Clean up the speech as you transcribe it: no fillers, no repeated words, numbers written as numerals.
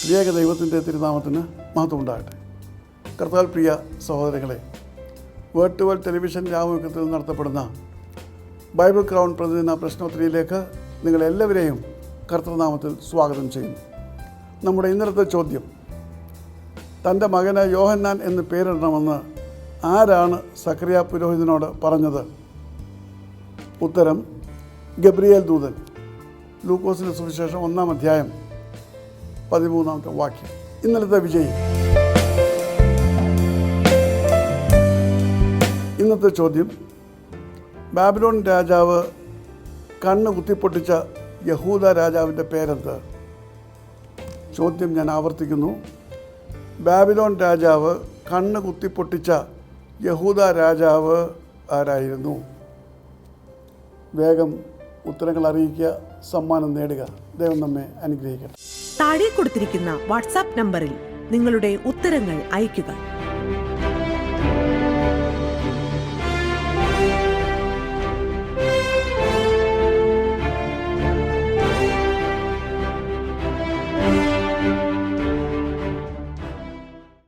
ത്രിയേക ദൈവത്തിൻ്റെ തിരുനാമത്തിന് മഹത്വം ഉണ്ടാകട്ടെ. കർത്താൽ പ്രിയ സഹോദരങ്ങളെ, വേർഡ് ടു വേൾഡ് ടെലിവിഷൻ രാമയുഗത്തിൽ നടത്തപ്പെടുന്ന ബൈബിൾ ക്രൗൺ പ്രതിദിന പ്രശ്നോത്തരിയിലേക്ക് നിങ്ങളെല്ലാവരെയും കർത്തൃനാമത്തിൽ സ്വാഗതം ചെയ്യുന്നു. നമ്മുടെ ഇന്നലത്തെ ചോദ്യം, തൻ്റെ മകന് യോഹന്നാൻ എന്ന് പേരിടണമെന്ന് ആരാണ് സക്കറിയ പുരോഹിതനോട് പറഞ്ഞത്? ഉത്തരം, ഗബ്രിയേൽ ദൂതൻ. ലൂക്കോസിൻ്റെ സുവിശേഷം 1-ാം അധ്യായം 13-ാമത്തെ വാക്യം. ഇന്നലത്തെ വിജയി. ഇന്നത്തെ ചോദ്യം, ബാബിലോൺ രാജാവ് കണ്ണ് കുത്തിപ്പൊട്ടിച്ച യഹൂദ രാജാവിൻ്റെ പേരെന്ത്? ചോദ്യം ഞാൻ ആവർത്തിക്കുന്നു. ബാബിലോൺ രാജാവ് കണ്ണ് കുത്തിപ്പൊട്ടിച്ച യഹൂദ രാജാവ് ആരായിരുന്നു? വേഗം ഉത്തരങ്ങൾ അറിയിക്കുക, സമ്മാനം നേടുക. ദൈവം നമ്മെ അനുഗ്രഹിക്കട്ടെ. താഴെ കൊടുത്തിരിക്കുന്ന വാട്സാപ്പ് നമ്പറിൽ നിങ്ങളുടെ ഉത്തരങ്ങൾ അയയ്ക്കുക.